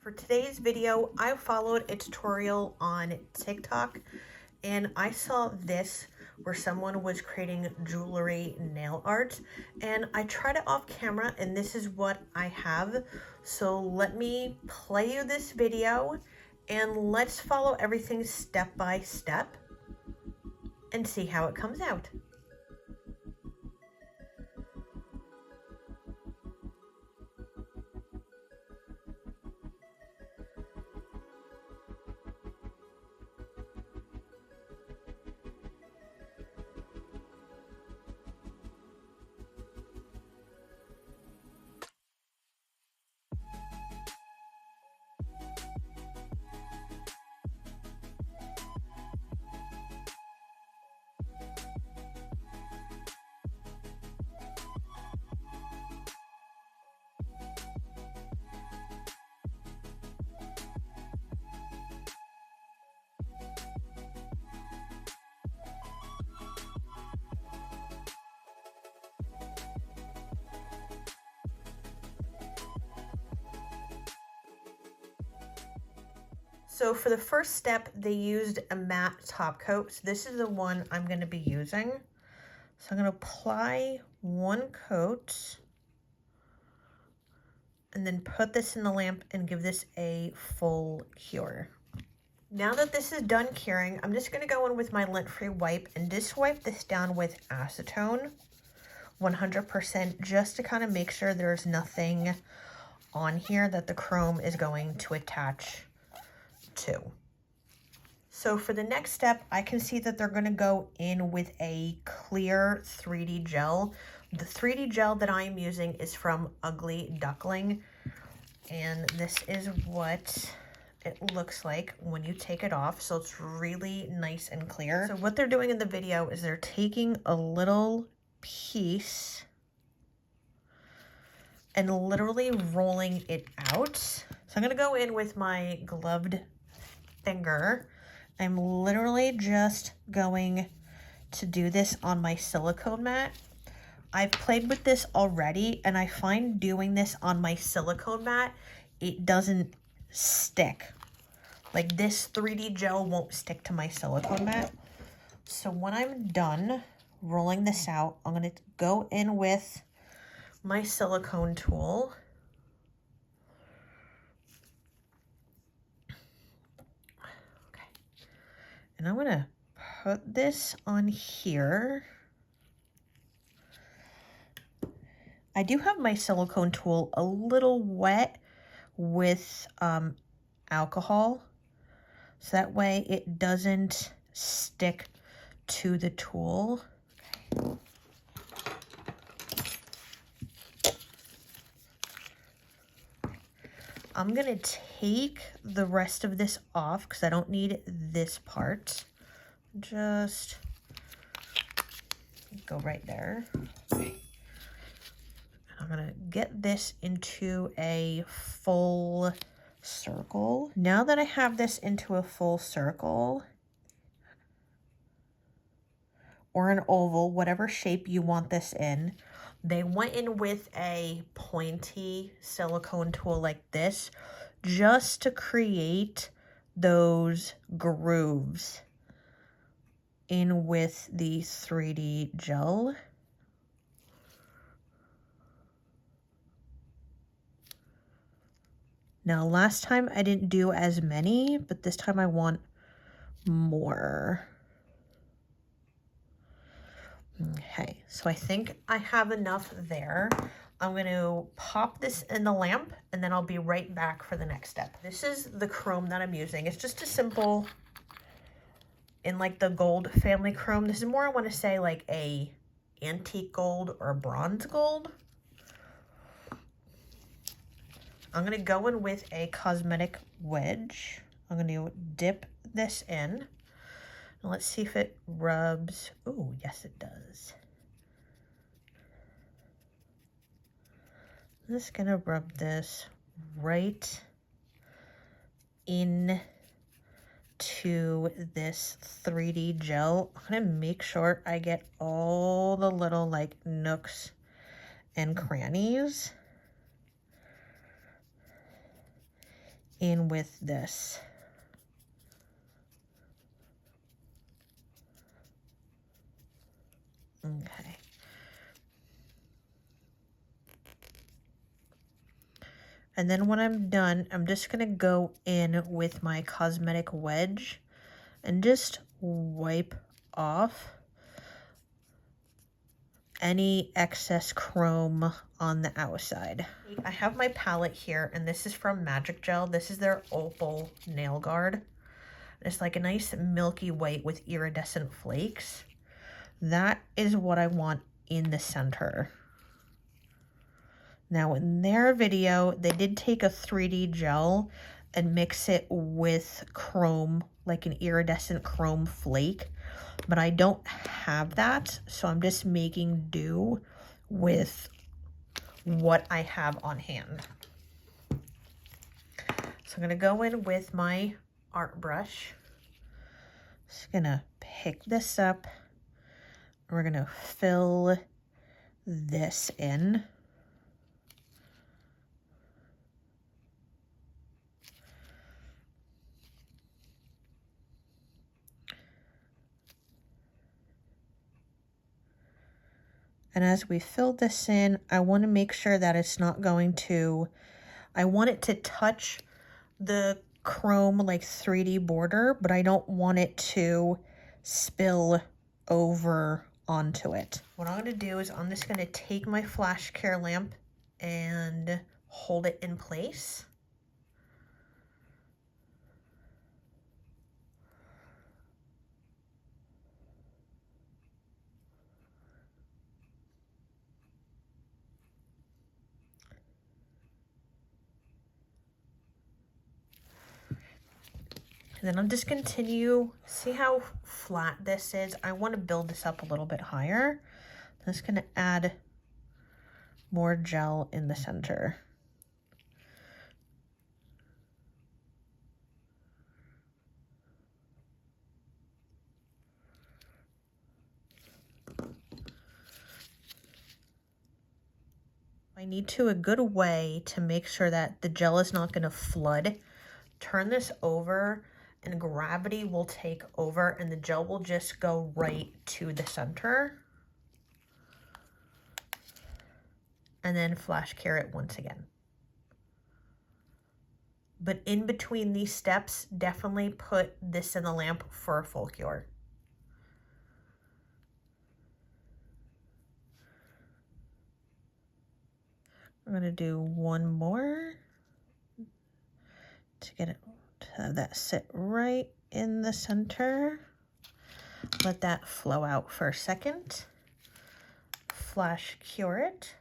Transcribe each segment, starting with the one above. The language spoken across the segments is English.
For today's video, I followed a tutorial on TikTok and I saw this where someone was creating jewelry nail art, and I tried it off camera and this is what I have. So let me play you this video and let's follow everything step by step and see how it comes out. So for the first step, they used a matte top coat. So this is the one I'm going to be using. So I'm going to apply one coat and then put this in the lamp and give this a full cure. Now that this is done curing, I'm just going to go in with my lint-free wipe and just wipe this down with acetone 100% just to kind of make sure there's nothing on here that the chrome is going to attach to. So for the next step, I can see that they're going to go in with a clear 3D gel. The 3D gel that I am using is from Ugly Duckling, and this is what it looks like when you take it off. So it's really nice and clear. So what they're doing in the video is they're taking a little piece and literally rolling it out. So I'm going to go in with my gloved finger. I'm literally just going to do this on my silicone mat. I've played with this already and I find doing this on my silicone mat, it doesn't stick. Like this 3D gel won't stick to my silicone mat. So when I'm done rolling this out, I'm going to go in with my silicone tool. And I'm gonna put this on here. I do have my silicone tool a little wet with alcohol, so that way it doesn't stick to the tool. I'm gonna take the rest of this off because I don't need this part. Just go right there. Okay. I'm gonna get this into a full circle. Now that I have this into a full circle, or an oval, whatever shape you want this in, they went in with a pointy silicone tool like this just to create those grooves in with the 3D gel. Now, last time I didn't do as many, but this time I want more. Okay, so I think I have enough there. I'm going to pop this in the lamp and then I'll be right back for the next step. This is the chrome that I'm using. It's just a simple, in like the gold family chrome. This is more, I want to say, like a antique gold or bronze gold. I'm going to go in with a cosmetic wedge. I'm going to dip this in. Let's see if it rubs. Oh, yes, it does. I'm just going to rub this right in to this 3D gel. I'm going to make sure I get all the little like nooks and crannies in with this. Okay. And then when I'm done, I'm just going to go in with my cosmetic wedge and just wipe off any excess chrome on the outside. I have my palette here, and this is from Magic Gel. This is their Opal nail guard. It's like a nice milky white with iridescent flakes. That is what I want in the center. Now in their video, they did take a 3D gel and mix it with chrome, like an iridescent chrome flake, but I don't have that, so I'm just making do with what I have on hand. So I'm gonna go in with my art brush. Just gonna pick this up. We're gonna fill this in. And as we fill this in, I want to make sure that it's not going to, I want it to touch the chrome like 3D border, but I don't want it to spill over onto it. What I'm going to do is I'm just going to take my flash care lamp and hold it in place. And then I'm just continue, see how flat this is? I want to build this up a little bit higher. I'm just going to add more gel in the center. I need to a good way to make sure that the gel is not going to flood. Turn this over and gravity will take over and the gel will just go right to the center. And then flash cure it once again. But in between these steps, definitely put this in the lamp for a full cure. I'm going to do one more to get it to have that sit right in the center. Let that flow out for a second. Flash cure it.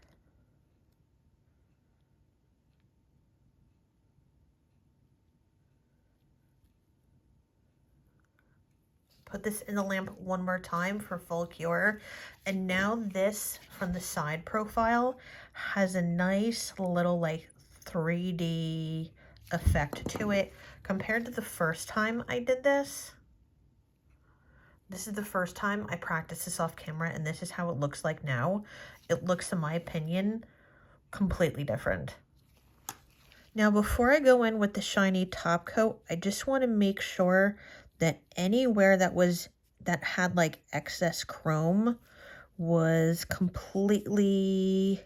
Put this in the lamp one more time for full cure. And now this from the side profile has a nice little like 3D effect to it compared to the first time I did this. This is the first time I practiced this off camera and this is how it looks like now. It looks, in my opinion, completely different. Now before I go in with the shiny top coat, I just want to make sure that anywhere that had like excess chrome was completely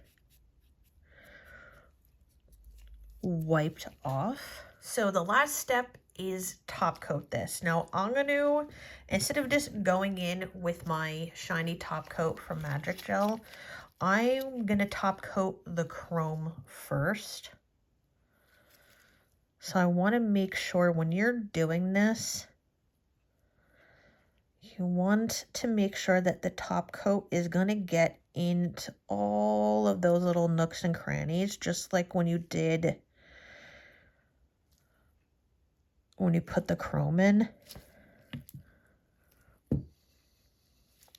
wiped off. So the last step is top coat this. Now I'm going to, instead of just going in with my shiny top coat from Magic Gel, I'm going to top coat the chrome first. So I want to make sure when you're doing this, you want to make sure that the top coat is going to get into all of those little nooks and crannies, just like when you did when you put the chrome in.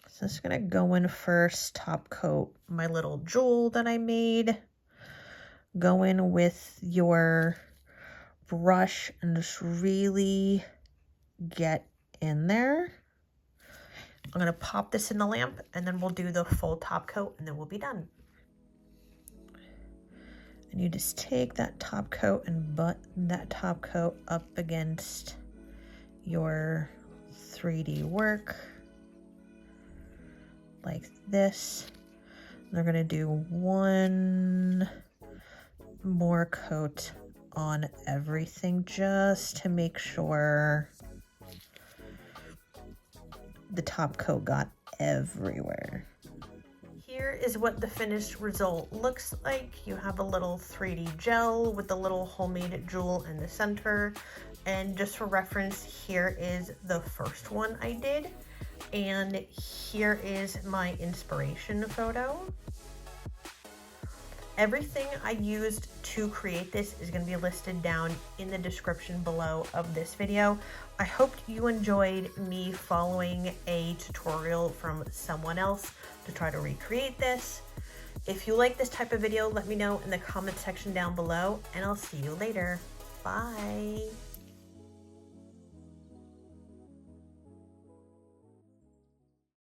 So I'm just going to go in first, top coat my little jewel that I made. Go in with your brush and just really get in there. I'm going to pop this in the lamp and then we'll do the full top coat and then we'll be done. And you just take that top coat and butt that top coat up against your 3D work like this. They're gonna do one more coat on everything just to make sure the top coat got everywhere. Here is what the finished result looks like. You have a little 3D gel with a little homemade jewel in the center. And just for reference, here is the first one I did. And here is my inspiration photo. Everything I used to create this is going to be listed down in the description below of this video. I hope you enjoyed me following a tutorial from someone else to try to recreate this. If you like this type of video, let me know in the comment section down below, and I'll see you later. Bye.